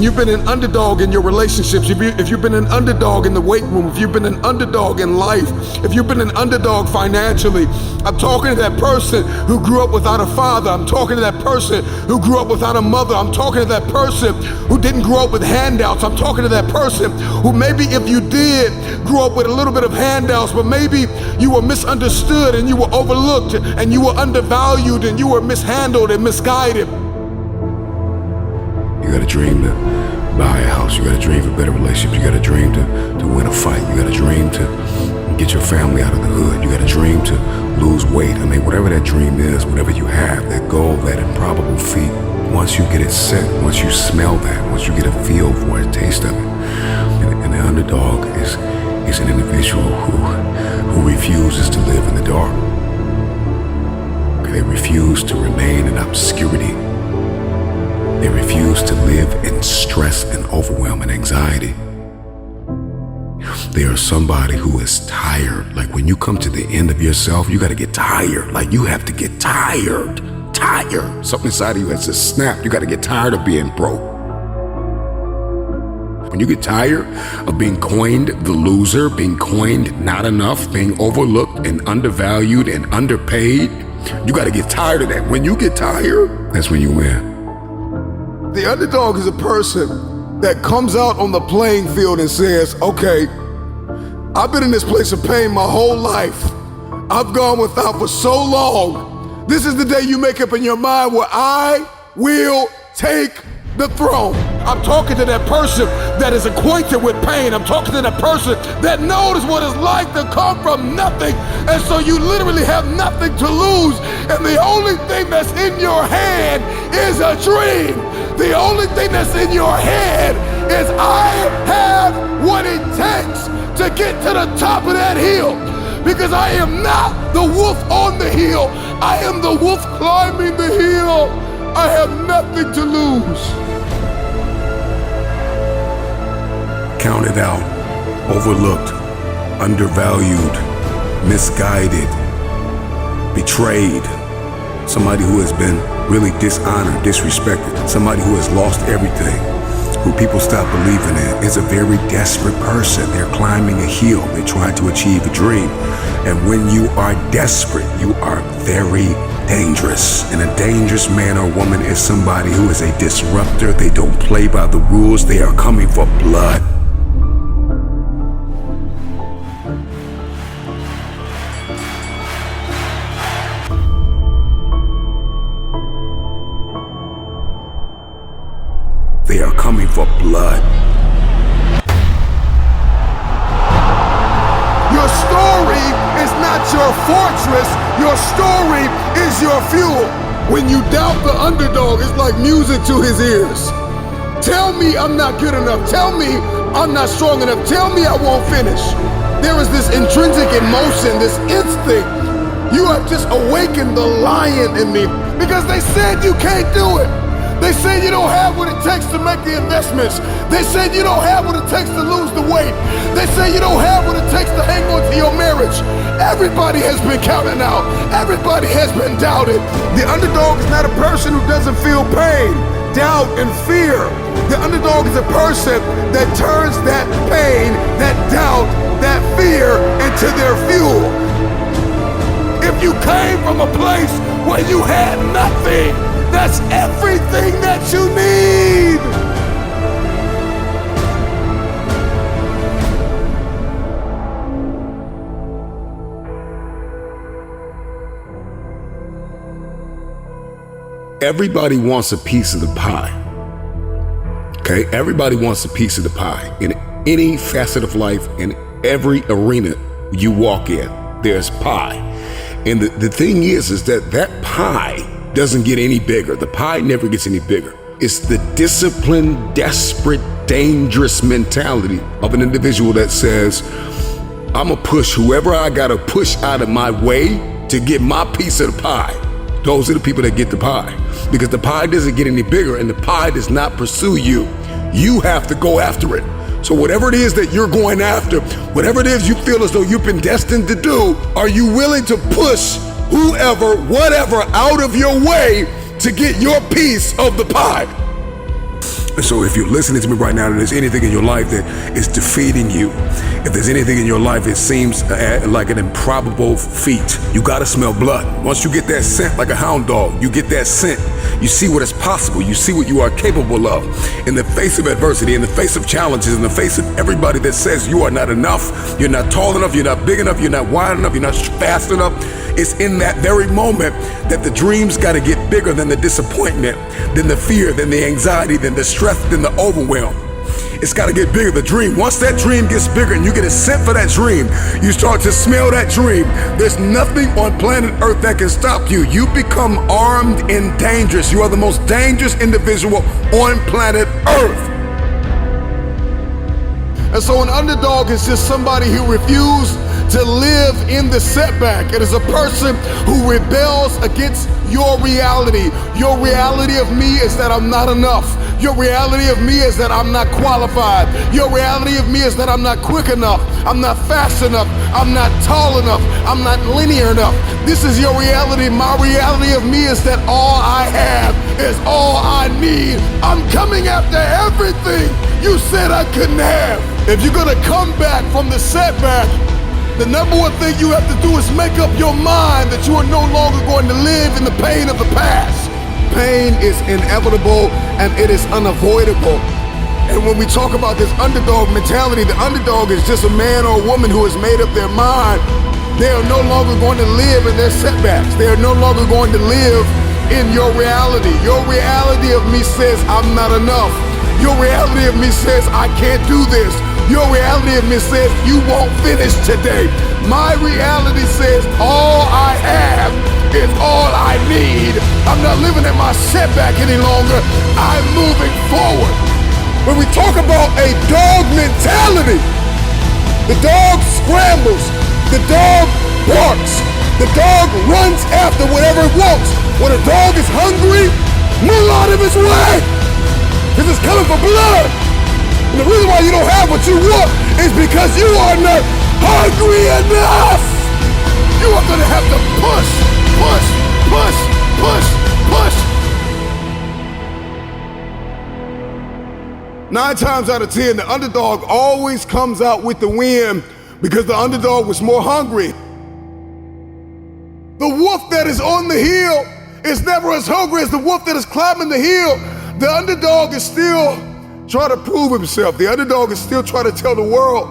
you've been an underdog in your relationships, if you've been an underdog in the weight room, if you've been an underdog in life, if you've been an underdog financially, I'm talking to that person who grew up without a father. I'm talking to that person who grew up without a mother. I'm talking to that person who didn't grow up with handouts. I'm talking to that person who maybe if you did grow up with a little bit of handouts, but maybe you were misunderstood and you were overlooked and you were undervalued and you were mishandled and misguided. You got a dream to buy a house. You got a dream for better relationships. You got a dream to win a fight. You got a dream to get your family out of the hood. You got a dream to lose weight. I mean, whatever that dream is, whatever you have, that goal, that improbable feat, once you get it set, once you smell that, once you get a feel for it, a taste of it, and the underdog is an individual who refuses to live in the dark. They refuse to remain in obscurity. They refuse to live in stress and overwhelm and anxiety. They are somebody who is tired. Like when you come to the end of yourself, you got to get tired. Like you have to get tired. Something inside of you has to snap. You got to get tired of being broke. When you get tired of being coined the loser, being coined not enough, being overlooked and undervalued and underpaid, you got to get tired of that. When you get tired, that's when you win. The underdog is a person that comes out on the playing field and says, okay, I've been in this place of pain my whole life. I've gone without for so long. This is the day you make up in your mind where I will take the throne. I'm talking to that person that is acquainted with pain. I'm talking to that person that knows what it's like to come from nothing. And so you literally have nothing to lose. And the only thing that's in your hand is a dream. The only thing that's in your head is I have what it takes to get to the top of that hill. Because I am not the wolf on the hill. I am the wolf climbing the hill. I have nothing to lose. Counted out, overlooked, undervalued, misguided, betrayed. Somebody who has been really dishonored, disrespected. Somebody who has lost everything, who people stop believing in, is a very desperate person. They're climbing a hill. They're trying to achieve a dream. And when you are desperate, you are very dangerous. And a dangerous man or woman is somebody who is a disruptor. They don't play by the rules. They are coming for blood. They are coming for blood. Your story is not your fortress. Your story is your fuel. When you doubt the underdog, it's like music to his ears. Tell me I'm not good enough. Tell me I'm not strong enough. Tell me I won't finish. There is this intrinsic emotion, this instinct. You have just awakened the lion in me because they said you can't do it. They said you don't have what it takes to make the investments. They said you don't have what it takes to lose the weight. They say you don't have what it takes to hang on to your marriage. Everybody has been counted out. Everybody has been doubted. The underdog is not a person who doesn't feel pain, doubt, and fear. The underdog is a person that turns that pain, that doubt, that fear into their fuel. If you came from a place where you had nothing, that's everything that you need. Everybody wants a piece of the pie. Okay? Everybody wants a piece of the pie. In any facet of life, in every arena you walk in, there's pie. And the thing is that pie doesn't get any bigger. The pie never gets any bigger. It's the disciplined, desperate, dangerous mentality of an individual that says, I'm gonna push whoever I gotta push out of my way to get my piece of the pie. Those are the people that get the pie. Because the pie doesn't get any bigger and the pie does not pursue you. You have to go after it. So whatever it is that you're going after, whatever it is you feel as though you've been destined to do, are you willing to push whoever, whatever, out of your way to get your piece of the pie? And so if you're listening to me right now and there's anything in your life that is defeating you, if there's anything in your life it seems like an improbable feat, you gotta smell blood. Once you get that scent like a hound dog, you get that scent, you see what is possible, you see what you are capable of. In the face of adversity, in the face of challenges, in the face of everybody that says you are not enough, you're not tall enough, you're not big enough, you're not wide enough, you're not fast enough, it's in that very moment that the dreams gotta get bigger than the disappointment, than the fear, than the anxiety, than the stress, than the overwhelm. It's got to get bigger, the dream. Once that dream gets bigger and you get a scent for that dream, you start to smell that dream. There's nothing on planet Earth that can stop you. You become armed and dangerous. You are the most dangerous individual on planet Earth. And so an underdog is just somebody who refused to live in the setback. It is a person who rebels against your reality. Your reality of me is that I'm not enough. Your reality of me is that I'm not qualified. Your reality of me is that I'm not quick enough. I'm not fast enough. I'm not tall enough. I'm not linear enough. This is your reality. My reality of me is that all I have is all I need. I'm coming after everything you said I couldn't have. If you're gonna come back from the setback, the number one thing you have to do is make up your mind that you are no longer going to live in the pain of the past. Pain is inevitable and it is unavoidable. And when we talk about this underdog mentality, the underdog is just a man or a woman who has made up their mind. They are no longer going to live in their setbacks. They are no longer going to live in your reality. Your reality of me says I'm not enough. Your reality of me says I can't do this. Your reality of me says you won't finish today. My reality says all I have is all I need. I'm not living in my setback any longer. I'm moving forward. When we talk about a dog mentality, the dog scrambles, the dog barks, the dog runs after whatever it wants. When a dog is hungry, move out of his way, because it's coming for blood. And the reason why you don't have what you want is because you are not hungry enough. You are gonna have to push, push, push, push, push. 9 times out of 10, the underdog always comes out with the win because the underdog was more hungry. The wolf that is on the hill is never as hungry as the wolf that is climbing the hill. The underdog is still trying to prove himself. The underdog is still trying to tell the world,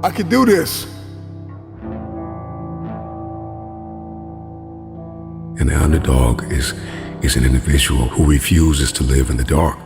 I can do this. And the underdog is an individual who refuses to live in the dark.